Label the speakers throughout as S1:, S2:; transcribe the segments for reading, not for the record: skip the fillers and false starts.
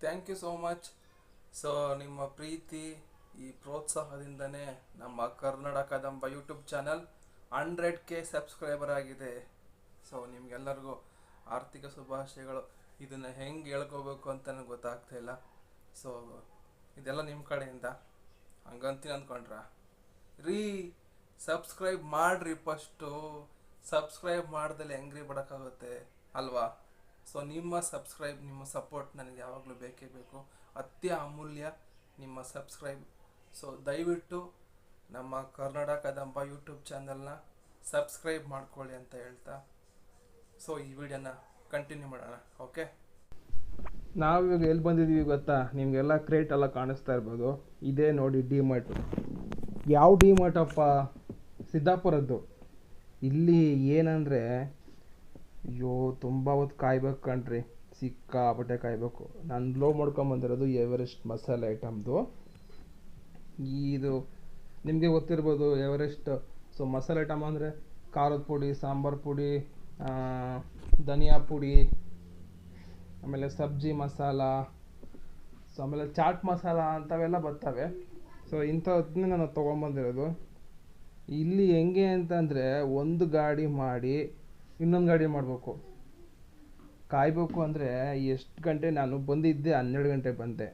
S1: Thank you so much. So ನಿಮ್ಮ ಪ್ರೀತಿ ಈ ಪ್ರೋತ್ಸಾಹದಿಂದನೇ ನಮ್ಮ Kannada Kadamba YouTube channel 100K subscriber ಆಗಿದೆ. ಸೊ ನಿಮ್ಗೆಲ್ಲರಿಗೂ ಆರ್ಥಿಕ ಶುಭಾಶಯಗಳು. ಇದನ್ನು ಹೆಂಗೆ ಹೇಳ್ಕೋಬೇಕು ಅಂತ ನನಗೆ ಗೊತ್ತಾಗ್ತಾ ಇಲ್ಲ. ಸೊ ಇದೆಲ್ಲ ನಿಮ್ಮ ಕಡೆಯಿಂದ ಹಂಗಂತೀನಿ ಅಂದ್ಕೊಂಡ್ರ ರೀ. ಸಬ್ಸ್ಕ್ರೈಬ್ ಮಾಡ್ರಿ. ಫಸ್ಟು ಸಬ್ಸ್ಕ್ರೈಬ್ ಮಾಡ್ದಲ್ಲಿ ಹೆಂಗ್ರಿ ಬಿಡೋಕ್ಕಾಗುತ್ತೆ ಅಲ್ವಾ? ಸೊ ನಿಮ್ಮ ನಿಮ್ಮ ಸಪೋರ್ಟ್ ನನಗೆ ಯಾವಾಗಲೂ ಬೇಕೇ ಬೇಕು. ಅತ್ಯ ಅಮೂಲ್ಯ ನಿಮ್ಮ ಸಬ್ಸ್ಕ್ರೈಬ್. ಸೊ ದಯವಿಟ್ಟು ನಮ್ಮ ಕನ್ನಡ ಕದಂಬ ಯೂಟ್ಯೂಬ್ ಚಾನಲ್ನ ಸಬ್ಸ್ಕ್ರೈಬ್ ಮಾಡ್ಕೊಳ್ಳಿ ಅಂತ ಹೇಳ್ತಾ ಸೊ ಈ ವಿಡಿಯೋನ ಕಂಟಿನ್ಯೂ ಮಾಡೋಣ. ಓಕೆ,
S2: ನಾವಿವಾಗ ಎಲ್ಲಿ ಬಂದಿದ್ದೀವಿ ಗೊತ್ತಾ? ನಿಮಗೆಲ್ಲ ಕ್ರೇಟ್ ಎಲ್ಲ ಕಾಣಿಸ್ತಾ ಇರ್ಬೋದು. ಇದೇ ನೋಡಿ ಡಿಮಾರ್ಟ್. ಯಾವ ಡಿಮಾರ್ಟ್ ಅಪ್ಪ? ಸಿದ್ದಾಪುರದ್ದು. ಇಲ್ಲಿ ಏನಂದರೆ ಅಯ್ಯೋ ತುಂಬ ಹೊತ್ತು ಕಾಯ್ಬೇಕು ಕಣ್ರಿ, ಸಿಕ್ಕಾಪಟ್ಟೆ ಕಾಯಬೇಕು. ನಾನು ಲೋ ಮಾಡ್ಕೊಂಬಂದಿರೋದು ಎವರೆಸ್ಟ್ ಮಸಾಲೆ ಐಟಮ್ದು. ಇದು ನಿಮಗೆ ಗೊತ್ತಿರ್ಬೋದು ಎವರೆಸ್ಟ್. ಸೊ ಮಸಾಲೆ ಐಟಮ್ ಅಂದರೆ ಖಾರದ ಪುಡಿ, ಸಾಂಬಾರು ಪುಡಿ, ಧನಿಯಾ ಪುಡಿ, ಆಮೇಲೆ ಸಬ್ಜಿ ಮಸಾಲ, ಸೊ ಆಮೇಲೆ ಚಾಟ್ ಮಸಾಲ ಅಂಥವೆಲ್ಲ ಬರ್ತವೆ. ಸೊ ಇಂಥದನ್ನೇ ನಾನು ತೊಗೊಂಬಂದಿರೋದು. ಇಲ್ಲಿ ಹೆಂಗೆ ಅಂತಂದರೆ ಒಂದು ಗಾಡಿ ಮಾಡಿ ಇನ್ನೊಂದು ಗಾಡಿ ಮಾಡಬೇಕು, ಕಾಯಬೇಕು. ಅಂದರೆ ಎಷ್ಟು ಗಂಟೆ? ನಾನು ಬಂದಿದ್ದೆ 12 ಗಂಟೆಗೆ ಬಂದೆ.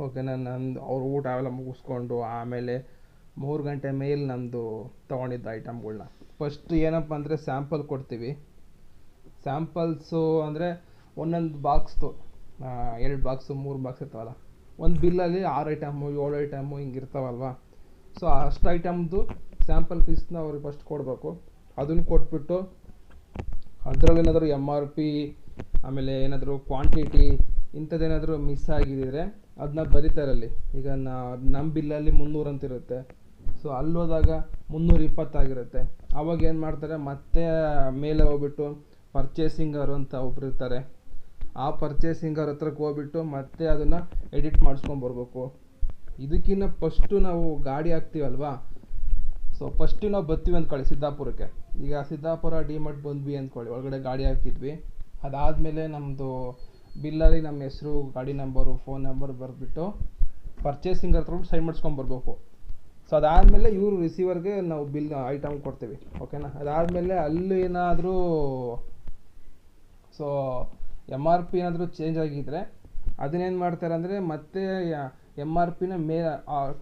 S2: ಓಕೆನಾ? ನಂದು ಅವ್ರ ಊಟ ಅವೆಲ್ಲ ಮುಗಿಸ್ಕೊಂಡು ಆಮೇಲೆ 3 ಗಂಟೆ ಮೇಲೆ ನಂದು ತೊಗೊಂಡಿದ್ದ ಐಟಮ್ಗಳ್ನ. ಫಸ್ಟ್ ಏನಪ್ಪ ಅಂದರೆ ಸ್ಯಾಂಪಲ್ ಕೊಡ್ತೀವಿ. ಸ್ಯಾಂಪಲ್ಸು ಅಂದರೆ ಒಂದೊಂದು ಬಾಕ್ಸ್ದು 2 ಬಾಕ್ಸು 3 ಬಾಕ್ಸ್ ಇರ್ತಾವಲ್ಲ, ಒಂದು ಬಿಲ್ಲಲ್ಲಿ 6 ಐಟಮು 7 ಐಟಮು ಹಿಂಗಿರ್ತಾವಲ್ವ. ಸೊ ಅಷ್ಟು ಐಟಮ್ದು ಸ್ಯಾಂಪಲ್ ಪೀಸ್ನ ಅವ್ರಿಗೆ ಫಸ್ಟ್ ಕೊಡಬೇಕು. ಅದನ್ನು ಕೊಟ್ಬಿಟ್ಟು ಅದರಲ್ಲಿ ಏನಾದರೂ MRP ಆಮೇಲೆ ಏನಾದರೂ ಕ್ವಾಂಟಿಟಿ ಇಂಥದ್ದೇನಾದರೂ ಮಿಸ್ ಆಗಿದ್ದರೆ ಅದನ್ನ ಬರೀತಾರಲ್ಲಿ. ಈಗ ನಮ್ಮ ಬಿಲ್ಲಲ್ಲಿ 300 ಅಂತ ಇರುತ್ತೆ. ಸೊ ಅಲ್ಲಿ ಹೋದಾಗ 320 ಆಗಿರುತ್ತೆ. ಆವಾಗ ಏನು ಮಾಡ್ತಾರೆ, ಮತ್ತೆ ಮೇಲೆ ಹೋಗ್ಬಿಟ್ಟು ಪರ್ಚೇಸಿಂಗರು ಅಂತ ಒಬ್ರು ಇರ್ತಾರೆ. ಆ ಪರ್ಚೇಸಿಂಗರ್ ಹತ್ರಕ್ಕೆ ಹೋಗ್ಬಿಟ್ಟು ಮತ್ತೆ ಅದನ್ನು ಎಡಿಟ್ ಮಾಡಿಸ್ಕೊಂಬರ್ಬೇಕು. ಇದಕ್ಕಿಂತ ಫಸ್ಟು ನಾವು ಗಾಡಿ ಹಾಕ್ತೀವಲ್ವಾ. ಸೊ ಫಸ್ಟು ನಾವು ಬರ್ತೀವಿ ಅಂದ್ಕೊಳ್ಳಿ ಸಿದ್ದಾಪುರಕ್ಕೆ. ಈಗ ಸಿದ್ದಾಪುರ ಡಿಮಾರ್ಟ್ ಬಂದ್ವಿ ಅಂದ್ಕೊಳ್ಳಿ, ಒಳಗಡೆ ಗಾಡಿ ಹಾಕಿದ್ವಿ. ಅದಾದಮೇಲೆ ನಮ್ಮದು ಬಿಲ್ಲಲ್ಲಿ ನಮ್ಮ ಹೆಸರು, ಗಾಡಿ ನಂಬರು, ಫೋನ್ ನಂಬರ್ ಬರೆದ್ಬಿಟ್ಟು ಪರ್ಚೇಸಿಂಗ್ ಹತ್ರ ಸೈನ್ ಮಾಡಿಸ್ಕೊಂಬರ್ಬೇಕು. ಸೊ ಅದಾದಮೇಲೆ ಇವರು ರಿಸೀವರ್ಗೆ ನಾವು ಬಿಲ್ ಐಟಮ್ ಕೊಡ್ತೀವಿ. ಓಕೆನಾ? ಅದಾದಮೇಲೆ ಅಲ್ಲಿ ಏನಾದರೂ ಸೊ MRP ಏನಾದರೂ ಚೇಂಜ್ ಆಗಿದ್ದರೆ ಅದನ್ನೇನು ಮಾಡ್ತಾರೆ ಅಂದರೆ ಮತ್ತೆ MRPನ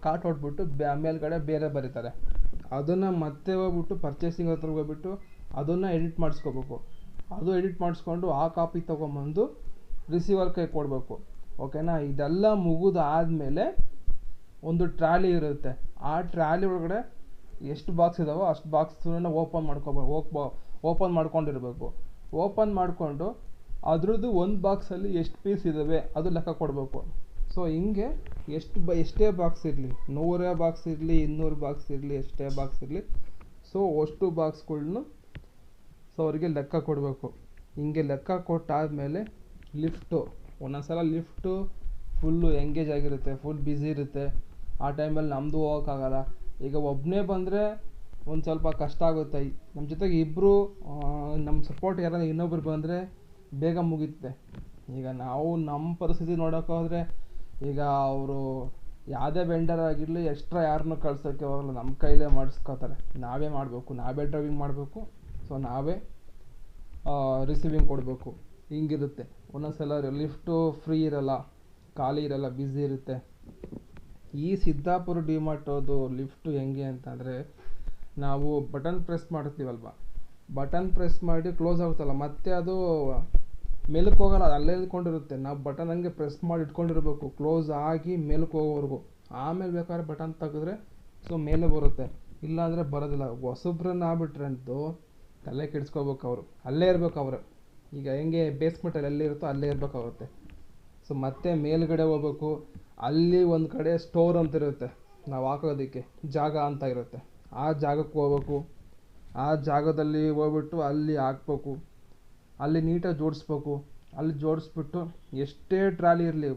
S2: ಕಾಟ್ ಹೊಟ್ಬಿಟ್ಟು ಮೇಲ್ಗಡೆ ಬೇರೆ ಬರೀತಾರೆ. ಅದನ್ನು ಮತ್ತೆ ಹೋಗ್ಬಿಟ್ಟು ಪರ್ಚೇಸಿಂಗ್ ಹತ್ರ ಹೋಗ್ಬಿಟ್ಟು ಅದನ್ನು ಎಡಿಟ್ ಮಾಡಿಸ್ಕೋಬೇಕು. ಅದು ಎಡಿಟ್ ಮಾಡಿಸ್ಕೊಂಡು ಆ ಕಾಪಿ ತೊಗೊಂಬಂದು ರಿಸೀವರ್ ಕೈ ಕೊಡಬೇಕು. ಓಕೆನಾ? ಇದೆಲ್ಲ ಮುಗಿದಾದಮೇಲೆ ಒಂದು ಟ್ರಾಲಿ ಇರುತ್ತೆ. ಆ ಟ್ರಾಲಿ ಒಳಗಡೆ ಎಷ್ಟು ಬಾಕ್ಸ್ ಇದ್ದಾವೋ ಅಷ್ಟು ಬಾಕ್ಸನ್ನ ಓಪನ್ ಮಾಡ್ಕೊಂಡಿರಬೇಕು. ಓಪನ್ ಮಾಡಿಕೊಂಡು ಅದ್ರದ್ದು ಒಂದು ಬಾಕ್ಸಲ್ಲಿ ಎಷ್ಟು ಪೀಸ್ ಇದ್ದಾವೆ ಅದು ಲೆಕ್ಕ ಕೊಡಬೇಕು. ಸೊ ಹಿಂಗೆ ಎಷ್ಟೇ ಬಾಕ್ಸ್ ಇರಲಿ, 100 ಬಾಕ್ಸ್ ಇರಲಿ, 200 ಬಾಕ್ಸ್ ಇರಲಿ, ಎಷ್ಟೇ ಬಾಕ್ಸ್ ಇರಲಿ, ಸೊ ಅಷ್ಟು ಬಾಕ್ಸ್ಗಳ್ನು ಸೊ ಅವರಿಗೆ ಲೆಕ್ಕ ಕೊಡಬೇಕು. ಹಿಂಗೆ ಲೆಕ್ಕ ಕೊಟ್ಟಾದಮೇಲೆ ಲಿಫ್ಟು, ಒಂದೊಂದು ಸಲ ಲಿಫ್ಟು ಫುಲ್ಲು ಎಂಗೇಜ್ ಆಗಿರುತ್ತೆ, ಫುಲ್ ಬ್ಯುಸಿ ಇರುತ್ತೆ. ಆ ಟೈಮಲ್ಲಿ ನಮ್ಮದು ಹೋಗೋಕ್ಕಾಗಲ್ಲ. ಈಗ ಒಬ್ಬನೇ ಬಂದರೆ ಒಂದು ಸ್ವಲ್ಪ ಕಷ್ಟ ಆಗುತ್ತೆ. ನಮ್ಮ ಜೊತೆಗೆ ಇಬ್ಬರು ನಮ್ಮ ಸಪೋರ್ಟ್ ಯಾರಾದ್ರೂ ಇನ್ನೊಬ್ರು ಬಂದರೆ ಬೇಗ ಮುಗಿಯುತ್ತೆ. ಈಗ ನಾವು ನಮ್ಮ ಪರಿಸ್ಥಿತಿ ನೋಡೋಕ್ಕೋದ್ರೆ ಈಗ ಅವರು ಯಾವುದೇ ವೆಂಡರ್ ಆಗಿರಲಿ ಎಕ್ಸ್ಟ್ರಾ ಯಾರನ್ನೂ ಕಳ್ಸೋಕ್ಕೆ ಹೋಗಲ್ಲ, ನಮ್ಮ ಕೈಲೇ ಮಾಡಿಸ್ಕೋತಾರೆ. ನಾವೇ ಮಾಡಬೇಕು, ನಾವೇ ಡ್ರೈವಿಂಗ್ ಮಾಡಬೇಕು. ಸೊ ನಾವೇ ರಿಸೀವಿಂಗ್ ಕೊಡಬೇಕು. ಹಿಂಗಿರುತ್ತೆ. ಒಂದೊಂದು ಸಲ ಲಿಫ್ಟು ಫ್ರೀ ಇರೋಲ್ಲ, ಖಾಲಿ ಇರೋಲ್ಲ, ಬ್ಯುಸಿ ಇರುತ್ತೆ. ಈ ಸಿದ್ದಾಪುರ ಡಿಮಾರ್ಟೋದು ಲಿಫ್ಟು ಹೆಂಗೆ ಅಂತಂದರೆ, ನಾವು ಬಟನ್ ಪ್ರೆಸ್ ಮಾಡ್ತೀವಲ್ವ, ಬಟನ್ ಪ್ರೆಸ್ ಮಾಡಿ ಕ್ಲೋಸ್ ಆಗುತ್ತಲ್ಲ, ಮತ್ತೆ ಅದು ಮೇಲಕ್ಕೆ ಹೋಗೋಲ್ಲ, ಅದು ಅಲ್ಲೇ ಇಟ್ಕೊಂಡಿರುತ್ತೆ. ನಾವು ಬಟನ್ ಹಂಗೆ ಪ್ರೆಸ್ ಮಾಡಿ ಇಟ್ಕೊಂಡಿರ್ಬೇಕು ಕ್ಲೋಸ್ ಆಗಿ ಮೇಲಕ್ಕೆ ಹೋಗೋವರೆಗೂ. ಆಮೇಲೆ ಬೇಕಾದ್ರೆ ಬಟನ್ ತೆಗೆದ್ರೆ ಸೊ ಮೇಲೆ ಬರುತ್ತೆ, ಇಲ್ಲಾಂದರೆ ಬರೋದಿಲ್ಲ. ಹೊಸಬ್ರನ್ನ ಆಗ್ಬಿಟ್ರೆ ಅಂತೂ ತಲೆ ಕೆಡಿಸ್ಕೋಬೇಕು. ಅವರು ಅಲ್ಲೇ ಇರಬೇಕು. ಅವರು ಈಗ ಹೆಂಗೆ ಬೇಸ್ಮೆಂಟಲ್ಲಿ ಎಲ್ಲಿ ಇರುತ್ತೋ ಅಲ್ಲೇ ಇರಬೇಕಾಗುತ್ತೆ. ಸೊ ಮತ್ತೆ ಮೇಲ್ಗಡೆ ಹೋಗ್ಬೇಕು. ಅಲ್ಲಿ ಒಂದು ಕಡೆ ಸ್ಟೋರ್ ಅಂತ ಇರುತ್ತೆ, ನಾವು ಹಾಕೋದಕ್ಕೆ ಜಾಗ ಅಂತ ಇರುತ್ತೆ. ಆ ಜಾಗಕ್ಕೆ ಹೋಗ್ಬೇಕು. ಆ ಜಾಗದಲ್ಲಿ ಹೋಗ್ಬಿಟ್ಟು ಅಲ್ಲಿ ಹಾಕ್ಬೇಕು. ಅಲ್ಲಿ ನೀಟಾಗಿ ಜೋಡಿಸ್ಬೇಕು. ಅಲ್ಲಿ ಜೋಡಿಸ್ಬಿಟ್ಟು ಎಷ್ಟೇ ಟ್ರಾಲಿ ಇರಲಿ